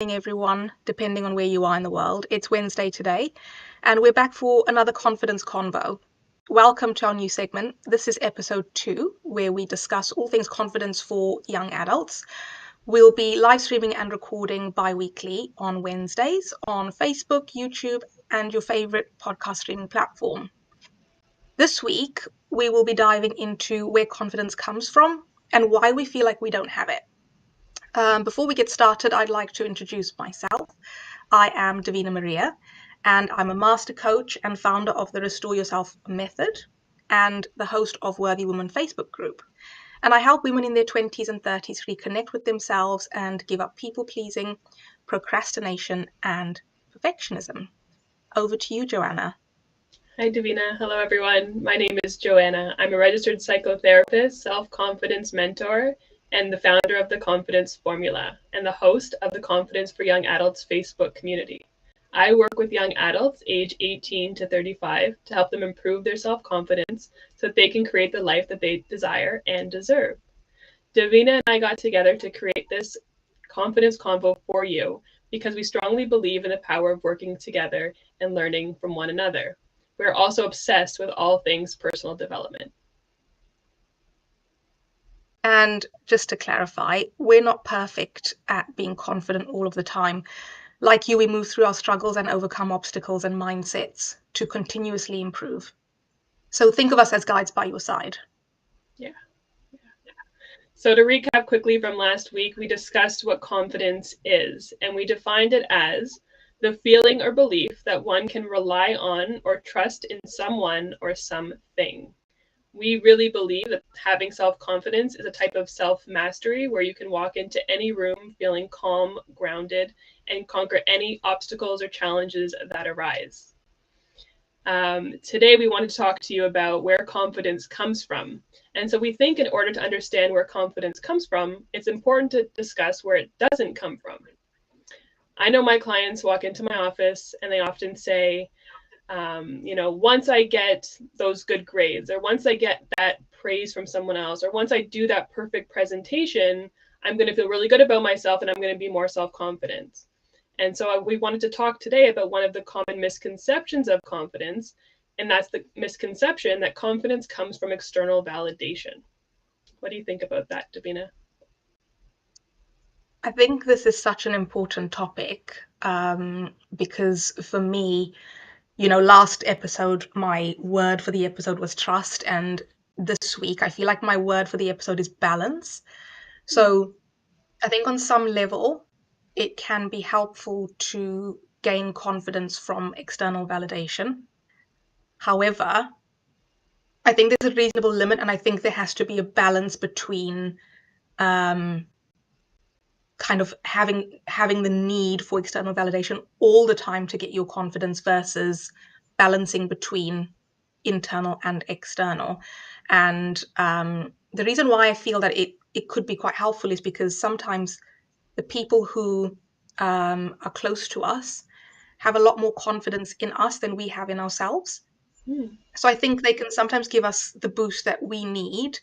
everyone, depending on where you are in the world. It's Wednesday today, and we're back for another confidence convo. Welcome to our new segment. This is episode 2, where we discuss all things confidence for young adults. We'll be live streaming and recording bi-weekly on Wednesdays on Facebook, YouTube, and your favorite podcast streaming platform. This week, we will be diving into where confidence comes from and why we feel like we don't have it. Before we get started, I'd like to introduce myself. I am Davina Maria, and I'm a master coach and founder of the Restore Yourself Method and the host of Worthy Women Facebook group. And I help women in their 20s and 30s reconnect with themselves and give up people-pleasing, procrastination, and perfectionism. Over to you, Joanna. Hi, Davina. Hello, everyone. My name is Joanna. I'm a registered psychotherapist, self-confidence mentor, and the founder of the Confidence Formula and the host of the Confidence for Young Adults Facebook community. I work with young adults age 18 to 35 to help them improve their self-confidence so that they can create the life that they desire and deserve. Davina and I got together to create this confidence convo for you because we strongly believe in the power of working together and learning from one another. We're also obsessed with all things personal development. And just to clarify, we're not perfect at being confident all of the time. Like you, we move through our struggles and overcome obstacles and mindsets to continuously improve. So think of us as guides by your side. Yeah. So to recap quickly from last week, we discussed what confidence is, and we defined it as the feeling or belief that one can rely on or trust in someone or something. We really believe that having self-confidence is a type of self-mastery where you can walk into any room feeling calm, grounded, and conquer any obstacles or challenges that arise. Today, we want to talk to you about where confidence comes from. And so we think in order to understand where confidence comes from, it's important to discuss where it doesn't come from. I know my clients walk into my office and they often say, once I get those good grades, or once I get that praise from someone else, or once I do that perfect presentation, I'm going to feel really good about myself and I'm going to be more self-confident. And so we wanted to talk today about one of the common misconceptions of confidence, and that's the misconception that confidence comes from external validation. What do you think about that, Davina? I think this is such an important topic because for me, last episode, my word for the episode was trust. And this week, I feel like my word for the episode is balance. So I think on some level, it can be helpful to gain confidence from external validation. However, I think there's a reasonable limit, and I think there has to be a balance between kind of having the need for external validation all the time to get your confidence versus balancing between internal and external. And the reason why I feel that it could be quite helpful is because sometimes the people who are close to us have a lot more confidence in us than we have in ourselves. So I think they can sometimes give us the boost that we need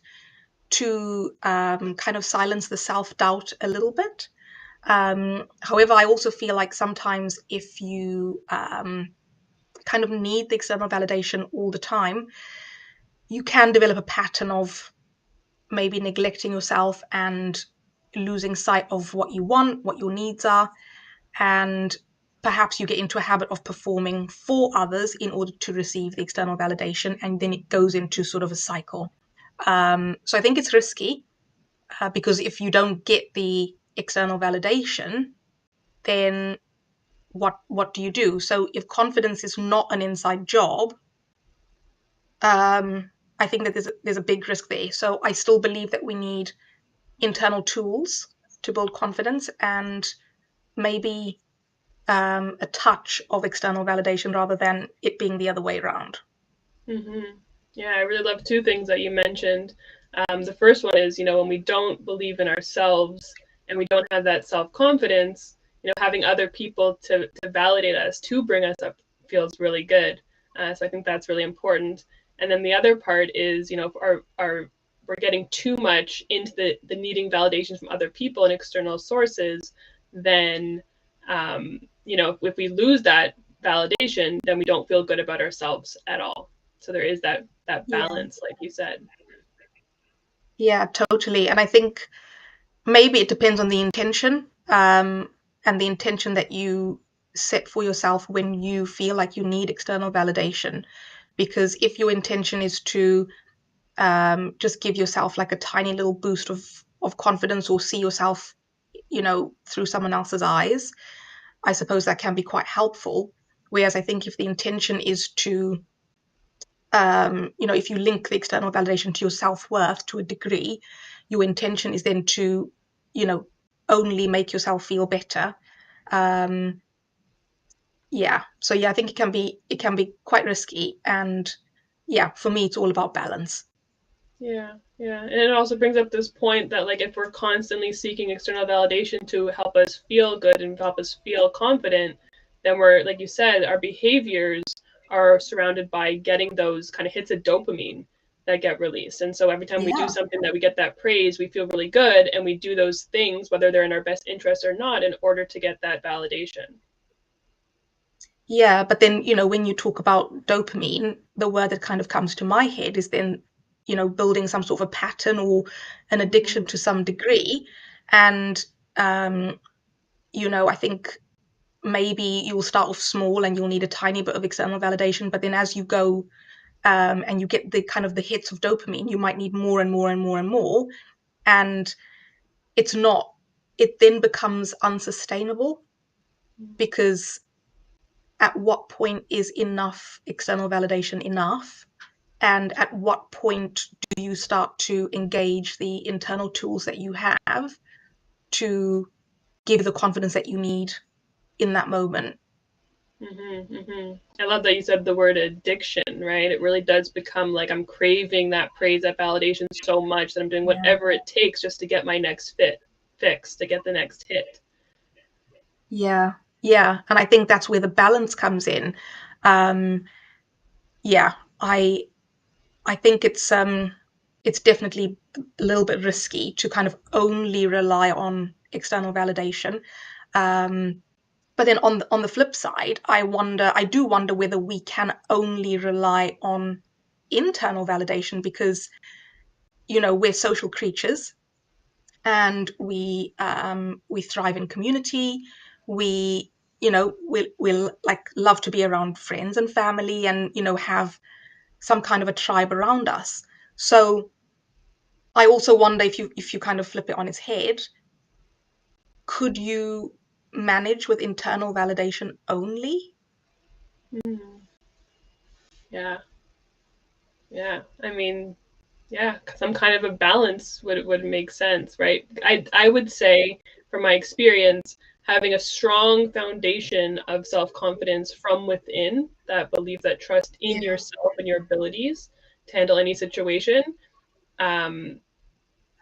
to kind of silence the self-doubt a little bit. However, I also feel like sometimes if you kind of need the external validation all the time, you can develop a pattern of maybe neglecting yourself and losing sight of what you want, what your needs are, and perhaps you get into a habit of performing for others in order to receive the external validation, and then it goes into sort of a cycle. So I think it's risky because if you don't get the external validation, then what do you do? So if confidence is not an inside job, I think that there's a big risk there. So I still believe that we need internal tools to build confidence and maybe a touch of external validation rather than it being the other way around. Mm-hmm. Yeah, I really love two things that you mentioned. The first one is, when we don't believe in ourselves and we don't have that self-confidence, having other people to validate us, to bring us up feels really good. So I think that's really important. And then the other part is, if we're getting too much into the needing validation from other people and external sources, then If we lose that validation, then we don't feel good about ourselves at all. So there is that Yeah. balance, like you said. Yeah, totally. And I think maybe it depends on the intention, and the intention that you set for yourself when you feel like you need external validation. Because if your intention is to just give yourself like a tiny little boost of confidence, or see yourself, through someone else's eyes, I suppose that can be quite helpful. Whereas I think if the intention is to, if you link the external validation to your self-worth to a degree, your intention is then to, only make yourself feel better. Um, yeah. So yeah, I think it can be quite risky, and yeah, for me, it's all about balance. Yeah. And it also brings up this point that, like, if we're constantly seeking external validation to help us feel good and help us feel confident, then we're, like you said, our behaviors are surrounded by getting those kind of hits of dopamine that get released. And so every time we do Yeah. something that we get that praise, we feel really good, and we do those things, whether they're in our best interest or not, in order to get that validation. Yeah, but then, when you talk about dopamine, the word that kind of comes to my head is then, building some sort of a pattern or an Mm-hmm. addiction to some degree. And, I think maybe you'll start off small and you'll need a tiny bit of external validation, but then as you go, and you get the kind of the hits of dopamine, you might need more and more and more and more. And it's not, it then becomes unsustainable, because at what point is enough external validation enough? And at what point do you start to engage the internal tools that you have to give you the confidence that you need in that moment? I love that you said the word addiction, right? It really does become like I'm craving that praise, that validation so much that I'm doing Yeah. whatever it takes just to get my next fix, to get the next hit. Yeah. Yeah. And I think that's where the balance comes in. Um, yeah, I think it's definitely a little bit risky to kind of only rely on external validation. Um, but then on the flip side, I do wonder whether we can only rely on internal validation, because we're social creatures, and we thrive in community. We like love to be around friends and family, and have some kind of a tribe around us. So I also wonder, if you kind of flip it on its head, could you manage with internal validation only? Mm, yeah, yeah. I mean, yeah, some kind of a balance would make sense, right? I would say, from my experience, having a strong foundation of self confidence from within, that belief, that trust in Yeah. yourself and your abilities to handle any situation, um,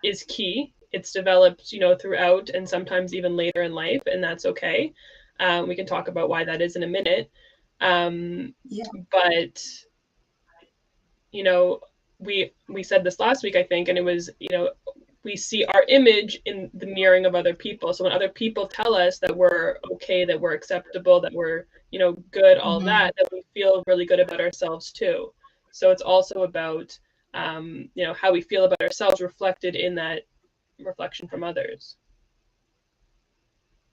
is key. It's developed, throughout and sometimes even later in life, and that's okay. We can talk about why that is in a minute. Um, Yeah. but you know, we said this last week, I think, and it was, we see our image in the mirroring of other people. So when other people tell us that we're okay, that we're acceptable, that we're, good, all Hmm. that we feel really good about ourselves too. So it's also about, how we feel about ourselves reflected in that reflection from others.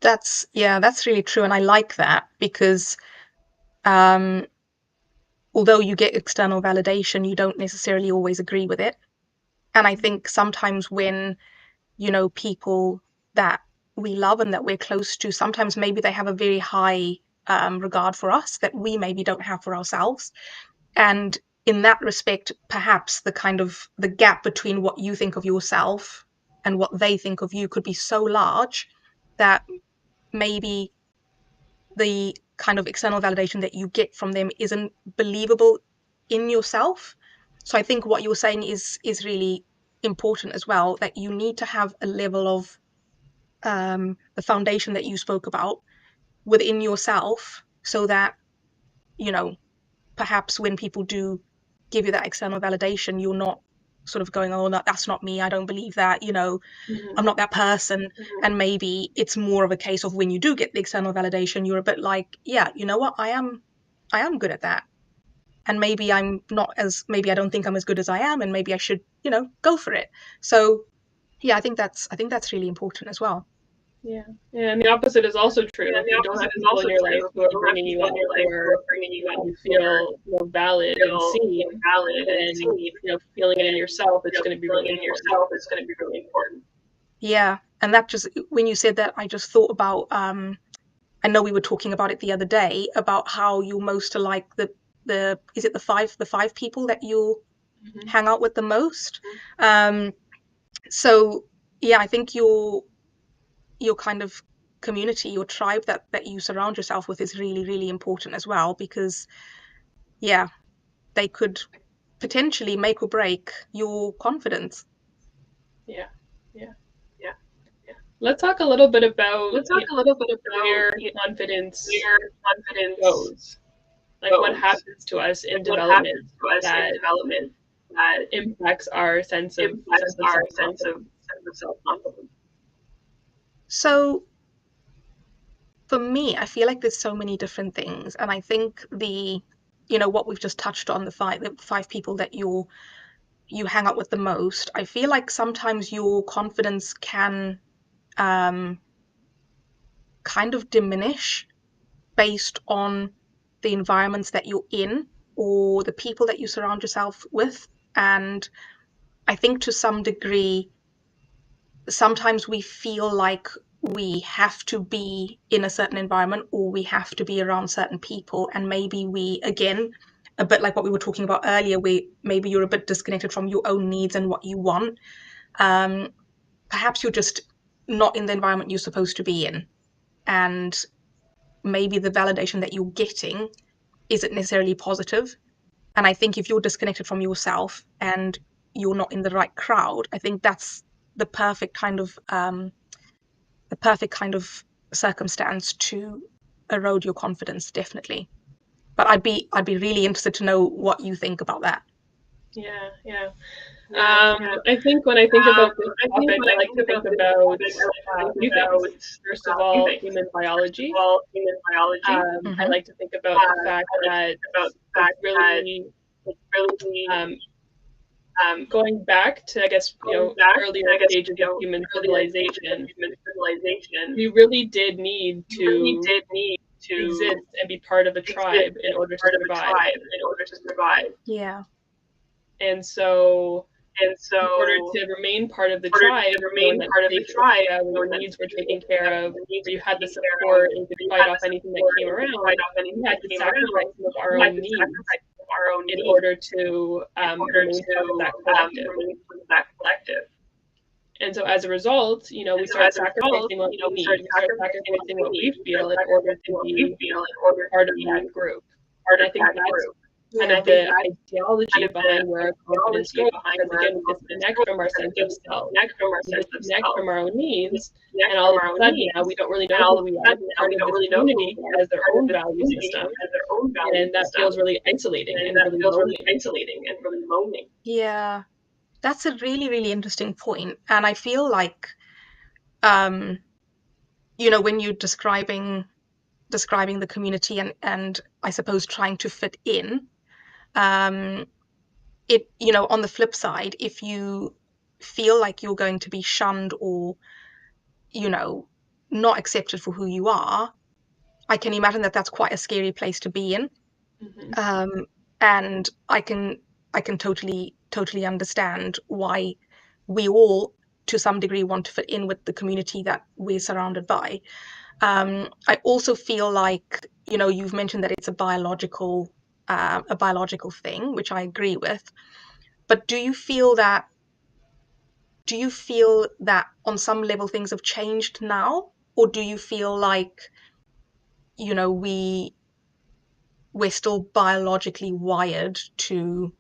That's really true, and I like that, because um, although you get external validation, you don't necessarily always agree with it. And I think sometimes when people that we love and that we're close to, sometimes maybe they have a very high regard for us that we maybe don't have for ourselves. And in that respect, perhaps the gap between what you think of yourself and what they think of you could be so large that maybe the kind of external validation that you get from them isn't believable in yourself. So I think what you're saying is really important as well, that you need to have a level of the foundation that you spoke about within yourself, so that you know perhaps when people do give you that external validation, you're not. sort of going, oh, no, that's not me, I don't believe that, Mm-hmm. I'm not that person. And maybe it's more of a case of when you do get the external validation, you're a bit like, yeah, you know what, I am good at that. And maybe maybe I don't think I'm as good as I am, and maybe I should, go for it. So yeah, I think that's really important as well. Yeah, and the opposite is also true. If you don't have people in your life who are bringing you up, or you feel valid and seen, then feeling it in yourself, it's going to be really important. Yeah, and that just when you said that, I just thought about I know we were talking about it the other day about how you're most like the is it the five people that you hang out with the most. So yeah, I think your kind of community, your tribe that you surround yourself with is really, really important as well, because yeah, they could potentially make or break your confidence. Yeah, yeah. Let's talk a little bit about where confidence goes. Like what happens to us in development that impacts our sense of self-confidence. So for me, I feel like there's so many different things, and I think what we've just touched on, the five people that you hang out with the most. I feel like sometimes your confidence can um, kind of diminish based on the environments that you're in or the people that you surround yourself with. And I think to some degree, sometimes we feel like we have to be in a certain environment or we have to be around certain people. And maybe again, a bit like what we were talking about earlier, maybe you're a bit disconnected from your own needs and what you want. Um, Perhaps you're just not in the environment you're supposed to be in. And maybe the validation that you're getting isn't necessarily positive. And I think if you're disconnected from yourself and you're not in the right crowd, I think that's the perfect kind of circumstance to erode your confidence, definitely. But I'd be really interested to know what you think about that. Yeah. I think when I think about this topic, I like to think about a few things. First of all, human biology. I like to think about the fact that it's really going back to, I guess, earlier stages of human civilization. We really did need to exist and be part of a tribe in order to survive. Yeah. And so in order to remain part of the tribe, knowing that your needs were taken care of, or you had the support and could fight off anything that came around, we had to sacrifice some of our own needs in order to remain part of that collective. And so as a result, we start sacrificing what we need, we start sacrificing what we feel in order to be part of that group. And I think that's kind of the ideology behind where confidence goes, because again, we disconnect from our sense of self, we disconnect from our own needs, and all of a sudden now we don't really know who we are. Part of this community has their own value system, and that feels really isolating and really lonely. Yeah, that's a really, really interesting point. And I feel like, um, when you're describing the community and I suppose trying to fit in, um, on the flip side, if you feel like you're going to be shunned or, you know, not accepted for who you are, I can imagine that that's quite a scary place to be in. And I can totally understand why we all, to some degree, want to fit in with the community that we're surrounded by. I also feel like, you've mentioned that it's a biological thing, which I agree with. But do you feel that on some level things have changed now, or do you feel like, we're still biologically wired to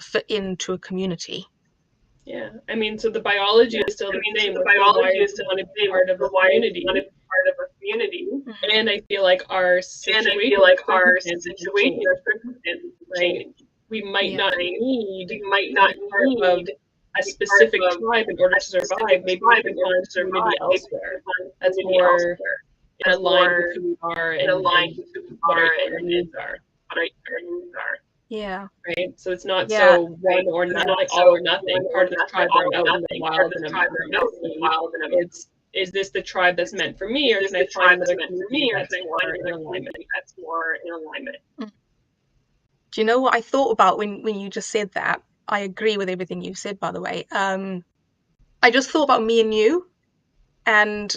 fit into a community? Yeah, I mean, so the biology is still the same. We're still wired to want to be part of a community. And I feel like our situation, our circumstances change, right? we might Yeah. not need We might to not be part of need a to be part specific of tribe in order a to survive. specific Maybe we tribe can in order find to community survive. Maybe we elsewhere can find that's community more elsewhere in that's aligned with more who we are in and aligned with who we what are our needs are, what our needs are. Yeah. right? So it's not Yeah. so one or It's nothing, not like so all or one nothing. or Part of this nothing, tribe that all I'm or out in the nothing. Part of wild this and I'm tribe that I'm out in the missing. wild and I'm Is this the tribe that's meant for me, or is can I the find tribe that's another meant for community me, or that's can I more find in another alignment? community that's more in alignment? Do you know what I thought about when you just said that? I agree with everything you said, by the way. I just thought about me and you, and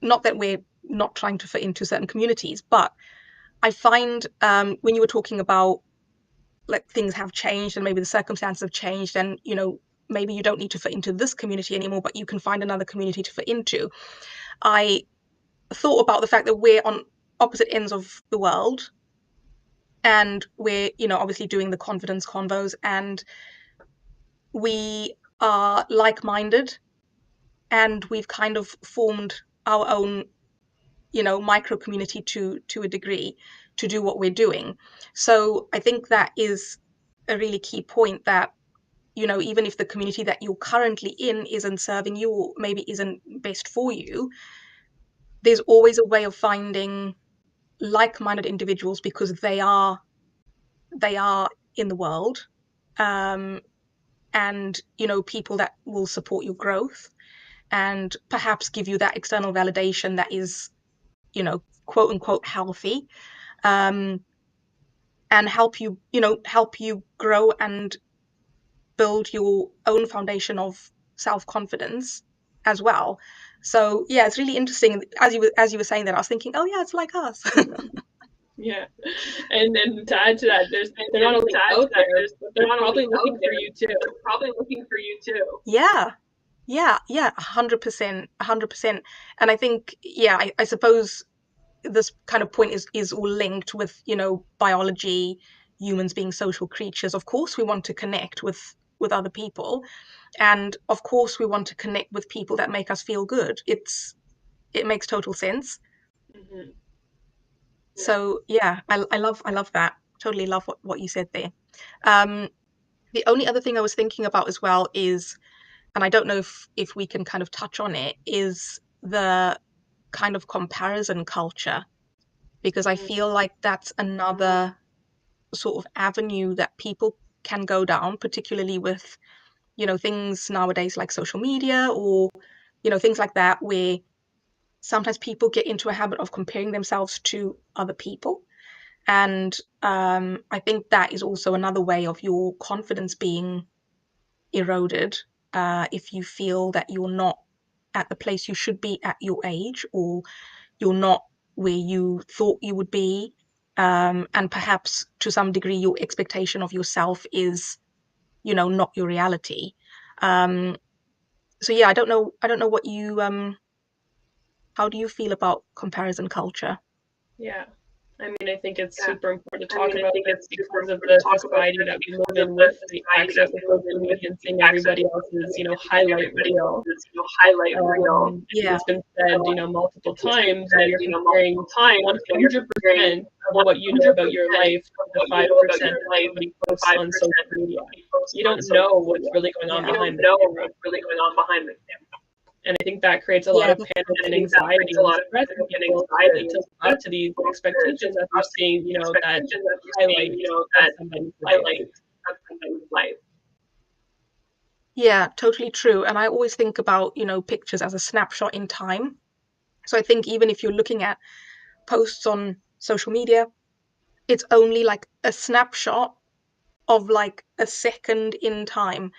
not that we're not trying to fit into certain communities, but I find when you were talking about like things have changed and maybe the circumstances have changed, and maybe you don't need to fit into this community anymore, but you can find another community to fit into. I thought about the fact that we're on opposite ends of the world, and we're obviously doing the confidence convos, and we are like-minded, and we've kind of formed our own micro community to a degree to do what we're doing. So I think that is a really key point, that even if the community that you're currently in isn't serving you or maybe isn't best for you, there's always a way of finding like-minded individuals, because they are in the world, um, and people that will support your growth and perhaps give you that external validation that is quote unquote healthy, um, and help you grow and build your own foundation of self-confidence as well. So yeah, it's really interesting. As you were saying that, I was thinking, oh yeah, it's like us. Yeah, and then to add to that, And they're not then only to add to out that, there, but they're they're not only probably out looking for there, you too. they're probably looking for you too. Yeah, yeah, 100%, 100%. And I think, yeah, I suppose this kind of point is all linked with biology, humans being social creatures. Of course we want to connect with other people, and of course we want to connect with people that make us feel good. It makes total sense. Mm-hmm. Yeah. So yeah, I love that. Totally love what you said there. um the only other thing I was thinking about as well is, and I don't know if we can kind of touch on it, is the kind of comparison culture, because I feel like that's another sort of avenue that people can go down, particularly with things nowadays like social media, or things like that, where sometimes people get into a habit of comparing themselves to other people. And I think that is also another way of your confidence being eroded, if you feel that you're not at the place you should be at your age, or you're not where you thought you would be, and perhaps to some degree your expectation of yourself is not your reality. um, so yeah, I don't know what you how do you feel about comparison culture? Yeah. I mean, I think it's Yeah. super important to I talk mean, I about think this it's super because of important the to talk about society this that we live because of in the with the society access that to we live social in with media and the seeing access everybody to social else's, media and seeing highlight everybody reel. else's, highlight reel. Yeah. It's been said, multiple It's been times, said, you're comparing multiple times, you're comparing 100% of what you know about your 100% life of to the what you 5% know about your that life, somebody the posts on 5% social that media. somebody posts You on don't know social what's media. really going on Yeah. You behind don't the know camera. what's really going on behind the camera. And I think that creates a lot Yeah. of panic And I and think that anxiety creates a and lot of stress in panic and people anxiety to and live up stress to these to expectations that they're up to seeing, these that expectations that we're seeing, highlight of that somebody's life. highlight of somebody's life. Yeah, totally true. And I always think about pictures as a snapshot in time. So I think even if you're looking at posts on social media, it's only like a snapshot of like a second in time.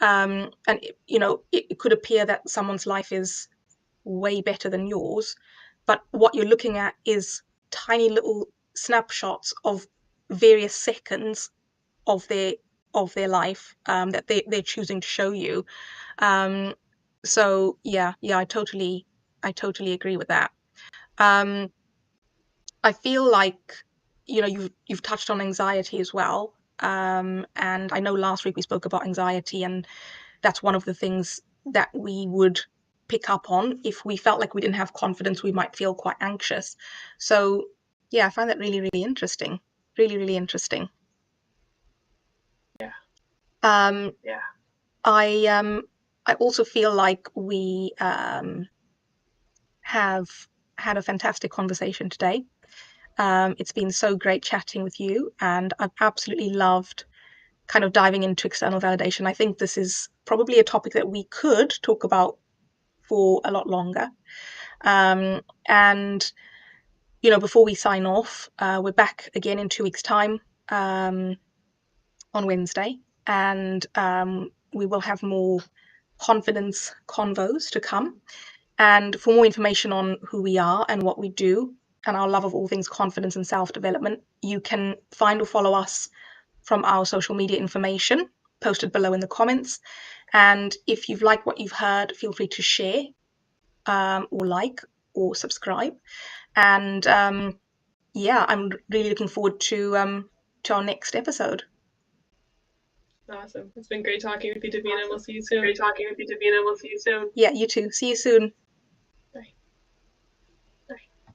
And it could appear that someone's life is way better than yours, but what you're looking at is tiny little snapshots of various seconds of their life, that they're choosing to show you. um, so yeah, I totally agree with that. um, I feel like you've touched on anxiety as well. And I know last week we spoke about anxiety, and that's one of the things that we would pick up on. If we felt like we didn't have confidence, we might feel quite anxious. So yeah, I find that really, really interesting. Really, really interesting. Yeah. I also feel like we have had a fantastic conversation today. It's been so great chatting with you, and I've absolutely loved kind of diving into external validation. I think this is probably a topic that we could talk about for a lot longer. And, you know, before we sign off, we're back again in 2 weeks' time on Wednesday, and we will have more confidence convos to come. And for more information on who we are and what we do and our love of all things confidence and self-development, you can find or follow us from our social media information posted below in the comments. And if you've liked what you've heard, feel free to share or like or subscribe. And yeah, I'm really looking forward to our next episode. Awesome. It's been great talking with you, Davina. We'll see you soon. Great talking with you, Davina. We'll see you soon. Yeah, you too. See you soon.